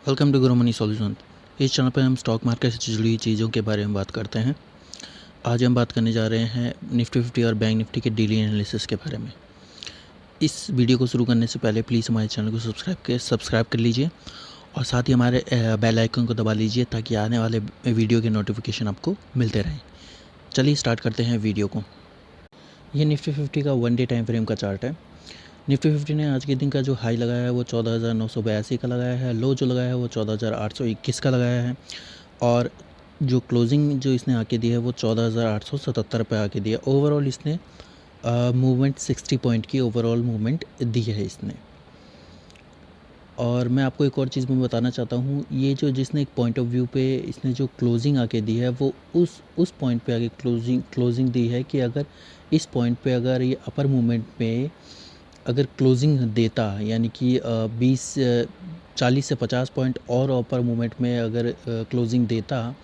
Welcome to Guru money solution. इस channel पर हम स्टॉक मार्केट से जुड़ी हुई चीज़ों के बारे में बात करते हैं। आज हम बात करने जा रहे हैं निफ्टी 50 और बैंक निफ्टी के डेली एनालिसिस के बारे में। इस वीडियो को शुरू करने से पहले प्लीज़ हमारे चैनल को सब्सक्राइब कर लीजिए और साथ ही हमारे बेल आइकन को दबा लीजिए ताकि आने वाले वीडियो के नोटिफिकेशन आपको मिलते रहें। चलिए स्टार्ट करते हैं वीडियो को। ये निफ्टी 50 का 1 डे टाइम फ्रेम का चार्ट है। निफ्टी 50 ने आज के दिन का जो हाई लगाया है वो 14,982 का लगाया है। लो जो लगाया है वो 14,821 का लगाया है और जो क्लोजिंग जो इसने आके दी है वो 14,877 पे आके दिया। ओवरऑल इसने मूवमेंट 60 पॉइंट की ओवरऑल मूवमेंट दी है इसने। और मैं आपको एक और चीज़ मैं बताना चाहता हूँ, ये जो जिसने एक पॉइंट ऑफ व्यू पे इसने जो क्लोजिंग आके दी है वो उस पॉइंट पे आगे क्लोजिंग दी है कि अगर इस पॉइंट पे अगर ये अपर मूवमेंट पे अगर क्लोजिंग देता यानी कि 40 से 50 पॉइंट और अपर मूवमेंट में अगर क्लोजिंग देता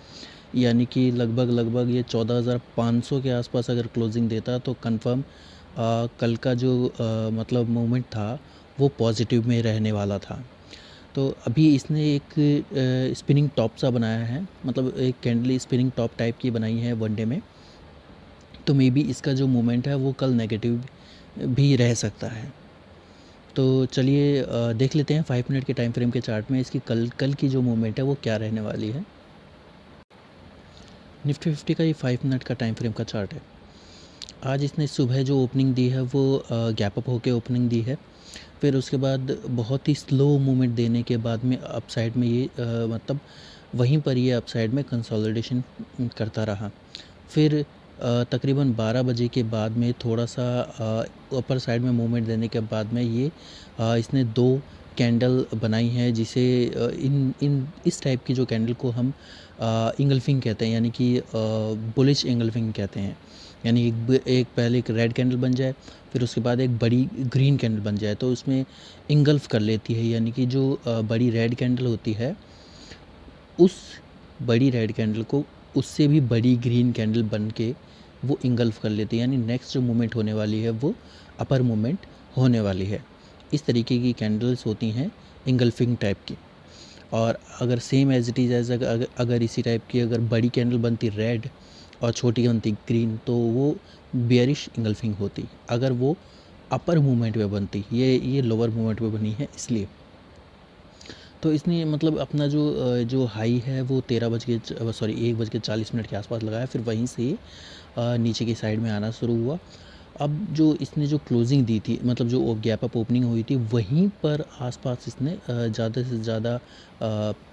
यानी कि लगभग ये 14,500 के आसपास अगर क्लोजिंग देता तो कंफर्म कल का जो मतलब मूवमेंट था वो पॉजिटिव में रहने वाला था। तो अभी इसने एक स्पिनिंग टॉप सा बनाया है, मतलब एक कैंडल स्पिनिंग टॉप टाइप की बनाई है वनडे में। तो मे बी इसका जो मूवमेंट है वो कल नेगेटिव भी रह सकता है। तो चलिए देख लेते हैं 5 मिनट के टाइम फ्रेम के चार्ट में इसकी कल की जो मूवमेंट है वो क्या रहने वाली है। निफ्टी 50 का ये 5 मिनट का टाइम फ्रेम का चार्ट है। आज इसने सुबह जो ओपनिंग दी है वो गैप अप होके ओपनिंग दी है। फिर उसके बाद बहुत ही स्लो मूवमेंट देने के बाद में अपसाइड में ये मतलब वहीं पर ये अपसाइड में कंसोलिडेशन करता रहा। फिर तकरीबन 12 बजे के बाद में थोड़ा सा अपर साइड में मूवमेंट देने के बाद में ये इसने 2 कैंडल बनाई है जिसे इन इन इस टाइप की जो कैंडल को हम इंगल्फिंग कहते हैं, यानी कि बुलिश इंगल्फिंग कहते हैं। यानी एक पहले एक रेड कैंडल बन जाए, फिर उसके बाद एक बड़ी ग्रीन कैंडल बन जाए तो उसमें इंगल्फ कर लेती है, यानी कि जो बड़ी रेड कैंडल होती है उस बड़ी रेड कैंडल को उससे भी बड़ी ग्रीन कैंडल बन के वो इंगल्फ कर लेती है, यानी नेक्स्ट जो मूवमेंट होने वाली है वो अपर मूवमेंट होने वाली है। इस तरीके की कैंडल्स होती हैं इंगल्फिंग टाइप की। और अगर same as it is as अगर इसी टाइप की अगर बड़ी कैंडल बनती रेड और छोटी बनती ग्रीन तो वो बेयरिश इंगल्फिंग होती। अगर वो अपर मूवमेंट में बनती, ये लोअर मूवमेंट में बनी है इसलिए। तो इसने मतलब अपना जो हाई है वो 1 बज के 40 मिनट के आसपास लगाया, फिर वहीं से नीचे की साइड में आना शुरू हुआ। अब जो इसने जो क्लोजिंग दी थी, मतलब जो गैप अप ओपनिंग हुई थी वहीं पर आसपास इसने ज़्यादा से ज़्यादा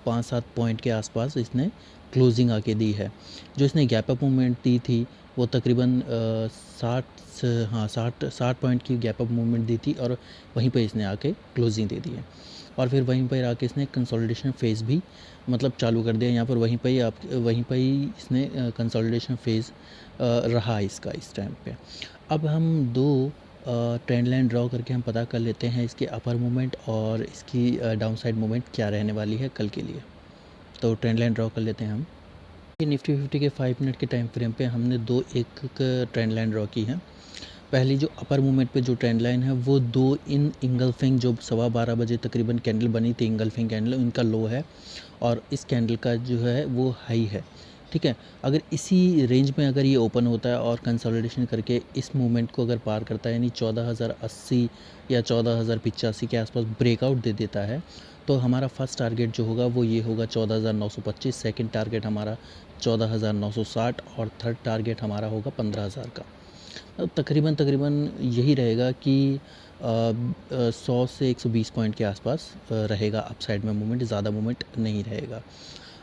5-7 पॉइंट के आसपास इसने क्लोजिंग आके दी है। जो इसने गैप अप मूवमेंट दी थी वो तकरीबन 60 पॉइंट की गैप अप मूवमेंट दी थी और वहीं पर इसने आके क्लोजिंग दे दी है। और फिर वहीं पर आके इसने कंसोलिडेशन फेज़ भी मतलब चालू कर दिया। यहाँ पर वहीं पर ही इसने कंसोलिडेशन फेज़ रहा इसका इस टाइम पे। अब हम 2 ट्रेंड लाइन ड्रॉ करके हम पता कर लेते हैं इसकी अपर मूवमेंट और इसकी डाउन साइड मूवमेंट क्या रहने वाली है कल के लिए। तो ट्रेंड लाइन ड्रॉ कर लेते हैं हम। निफ्टी 50 के 5 मिनट के टाइम फ्रेम पे हमने एक ट्रेंड लाइन ड्रॉ की है। पहली जो अपर मूवमेंट पे जो ट्रेंड लाइन है वो 2 इन इंगल्फिंग जो 12:15 बजे तकरीबन कैंडल बनी थी, इंगल्फिंग कैंडल, इनका लो है और इस कैंडल का जो है वो हाई है। ठीक है, अगर इसी रेंज में अगर ये ओपन होता है और कंसोलिडेशन करके इस मूवमेंट को अगर पार करता है यानी 14,080 या 14,085 के आसपास ब्रेकआउट दे देता है तो हमारा फर्स्ट टारगेट जो होगा वो ये होगा 14,925, सेकंड टारगेट हमारा 14,960 और थर्ड टारगेट हमारा होगा 15,000 का। तकरीबन यही रहेगा कि 100 से 120 पॉइंट के आसपास रहेगा अपसाइड में मूवमेंट, ज़्यादा मूवमेंट नहीं रहेगा।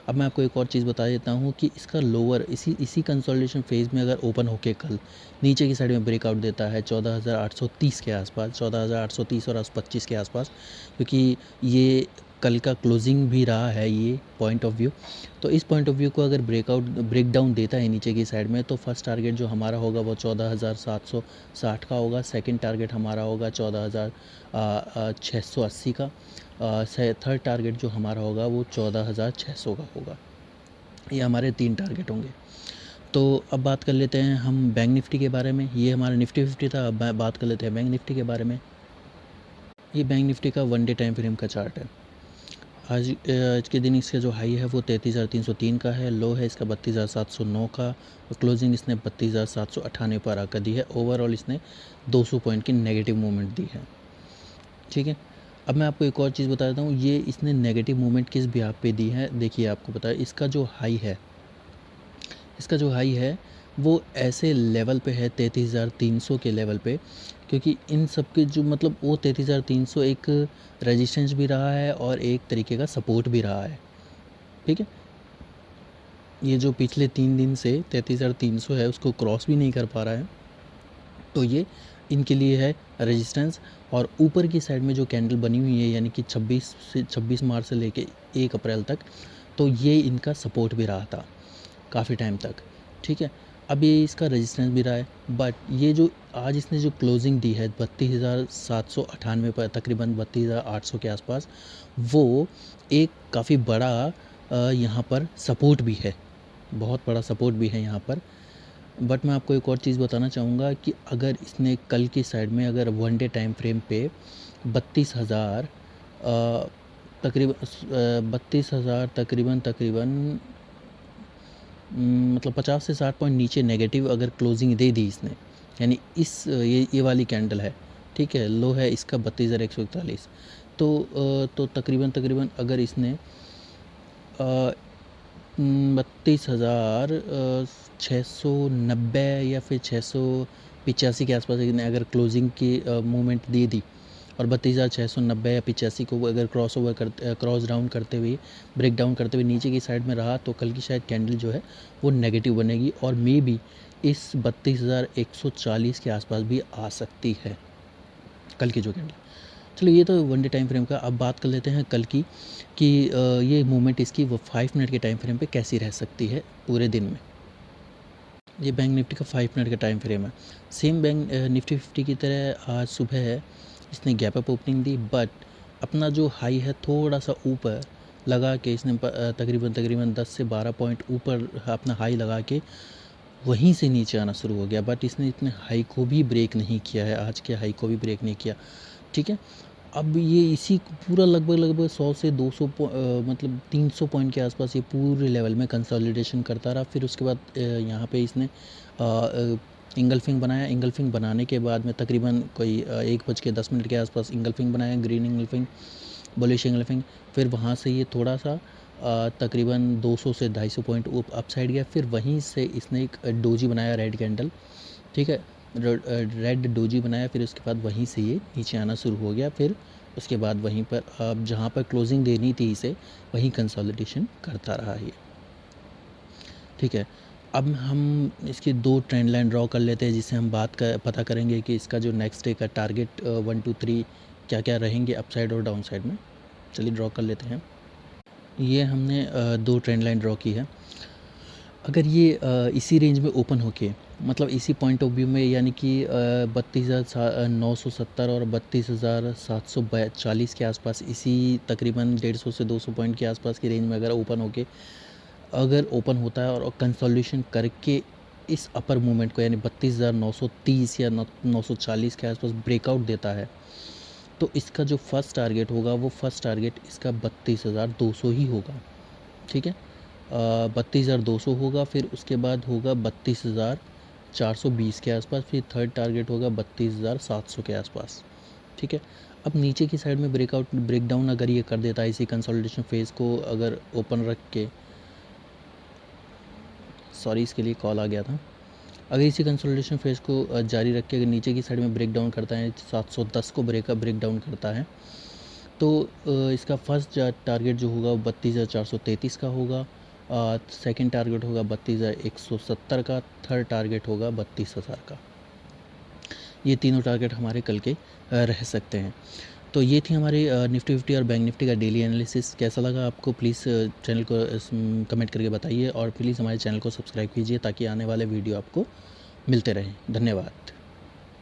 अब मैं आपको एक और चीज़ बता देता हूँ कि इसका लोअर इसी कंसोलिडेशन फेज़ में अगर ओपन होके कल नीचे की साइड में ब्रेकआउट देता है 14,830 के आसपास, 14,830 और 25 के आसपास, क्योंकि ये कल का क्लोजिंग भी रहा है ये पॉइंट ऑफ व्यू। तो इस पॉइंट ऑफ व्यू को अगर ब्रेक डाउन देता है नीचे की साइड में तो फर्स्ट टारगेट जो हमारा होगा वो 14,760 का होगा, सेकंड टारगेट हमारा होगा 14,680 का, थर्ड टारगेट जो हमारा होगा वो 14,600 का होगा। ये हमारे 3 टारगेट होंगे। तो अब बात कर लेते हैं हम बैंक निफ्टी के बारे में। ये हमारा निफ्टी 50 था, अब बात कर लेते हैं बैंक निफ्टी के बारे में। ये बैंक निफ्टी का 1 डे टाइम फ्रेम का चार्ट है। आज के दिन इसका जो हाई है वो 33,303 का है, लो है इसका 32,709 का, और क्लोजिंग इसने 32,798 पर आकर दी है। ओवरऑल इसने 200 पॉइंट की नेगेटिव मूवमेंट दी है। ठीक है, अब मैं आपको एक और चीज़ बता देता हूँ, ये इसने नेगेटिव मूवमेंट किस ब्याह पे दी है। देखिए आपको पता है इसका जो हाई है वो ऐसे लेवल पे है 33,300 के लेवल पे, क्योंकि इन सब के जो मतलब वो 33,300 एक रेजिस्टेंस भी रहा है और एक तरीके का सपोर्ट भी रहा है। ठीक है, ये जो पिछले 3 दिन से 33,300 है उसको क्रॉस भी नहीं कर पा रहा है, तो ये इनके लिए है रेजिस्टेंस। और ऊपर की साइड में जो कैंडल बनी हुई है यानी कि 26 मार्च से लेके 1 अप्रैल तक, तो ये इनका सपोर्ट भी रहा था काफ़ी टाइम तक। ठीक है, अब ये इसका रेजिस्टेंस भी रहा है, बट ये जो आज इसने जो क्लोजिंग दी है 32,798 पर, तकरीबन 32,800 के आसपास, वो एक काफ़ी बड़ा यहाँ पर सपोर्ट भी है, बहुत बड़ा सपोर्ट भी है यहाँ पर। बट मैं आपको एक और चीज़ बताना चाहूँगा कि अगर इसने कल की साइड में अगर 1 डे टाइम फ्रेम पे 32,000 तकरीबन मतलब 50 से 60 पॉइंट नीचे नेगेटिव अगर क्लोजिंग दे दी इसने, यानी इस ये वाली कैंडल है, ठीक है, लो है इसका 32,141, तो तकरीबन अगर इसने 32,690 या फिर 685 के आसपास इसने अगर क्लोजिंग की मूवमेंट दे दी और 32,690 या 85 को अगर क्रॉस डाउन करते हुए ब्रेक डाउन करते हुए नीचे की साइड में रहा, तो कल की शायद कैंडल जो है वो नेगेटिव बनेगी और मे बी इस 32,140 के आसपास भी आ सकती है कल की जो कैंडल। चलो ये तो 1 डे टाइम फ्रेम का। अब बात कर लेते हैं कल की कि ये मूवमेंट इसकी वो 5 मिनट के टाइम फ्रेम पे कैसी रह सकती है पूरे दिन में। ये बैंक निफ्टी का 5 मिनट का टाइम फ्रेम है। सेम बैंक निफ्टी 50 की तरह आज सुबह है इसने gap up opening the, but अपना जो हाई है थोड़ा सा ऊपर लगा के इसने तकरीबन 10 से 12 पॉइंट ऊपर अपना हाई लगा के वहीं से नीचे आना शुरू हो गया, बट इसने इतने हाई को भी ब्रेक नहीं किया है, आज के हाई को भी ब्रेक नहीं किया। ठीक है, अब ये इसी पूरा लगभग 100 से 200 मतलब 300 पॉइंट के आसपास ये पूरे लेवल में कंसोलिडेशन करता रहा। फिर उसके बाद यहाँ पे इसने इंगल्फिंग बनाया। इंगल्फिंग बनाने के बाद में तकरीबन कोई 1:10 के आसपास इंगल्फिंग बनाया, ग्रीन इंगल्फिंग, बुलिश इंगल्फिंग। फिर वहाँ से ये थोड़ा सा तकरीबन 200 से 250 पॉइंट अप साइड गया। फिर वहीं से इसने एक डोजी बनाया, रेड कैंडल, ठीक है, रेड डोजी बनाया। फिर उसके बाद वहीं से ये नीचे आना शुरू हो गया। फिर उसके बाद वहीं पर अब जहाँ पर क्लोजिंग देनी थी इसे, वहीं कंसोलिडेशन करता रहा ये। ठीक है, अब हम इसकी 2 ट्रेंड लाइन ड्रॉ कर लेते हैं, जिससे हम पता करेंगे कि इसका जो नेक्स्ट डे का टारगेट 1 2 3 क्या क्या रहेंगे अपसाइड और डाउन साइड में। चलिए ड्रॉ कर लेते हैं। ये हमने 2 ट्रेंड लाइन ड्रॉ की है। अगर ये इसी रेंज में ओपन होके, मतलब इसी पॉइंट ऑफ व्यू में, यानी कि 32,970 और 32,740 के आसपास, इसी तकरीबन 150 से 200 पॉइंट के आसपास की रेंज में अगर ओपन होता है और कंसोलिडेशन करके इस अपर मूवमेंट को यानी 32,930 या 940 के आसपास ब्रेकआउट देता है, तो इसका जो फर्स्ट टारगेट होगा वो फर्स्ट टारगेट इसका 32,200 ही होगा। ठीक है, 32,200 होगा। फिर उसके बाद होगा 32,420 के आसपास। फिर थर्ड टारगेट होगा 32,700 के आसपास। ठीक है, अब नीचे की साइड में ब्रेकडाउन अगर ये कर देता है, इसी कंसोलिडेशन फेज़ को अगर ओपन रख के, सॉरी इसके लिए कॉल आ गया था, अगर इसी कंसोलिडेशन फेज़ को जारी रख के अगर नीचे की साइड में ब्रेकडाउन करता है, 710 को ब्रेकडाउन करता है, तो इसका फर्स्ट टारगेट जो होगा वो 32,433 का होगा, सेकंड टारगेट होगा 32,170 का, थर्ड टारगेट होगा 32,000 का। ये तीनों टारगेट हमारे कल के रह सकते हैं। तो ये थी हमारी निफ्टी 50 और बैंक निफ्टी का डेली एनालिसिस। कैसा लगा आपको प्लीज़ चैनल को कमेंट करके बताइए और प्लीज़ हमारे चैनल को सब्सक्राइब कीजिए ताकि आने वाले वीडियो आपको मिलते रहें। धन्यवाद।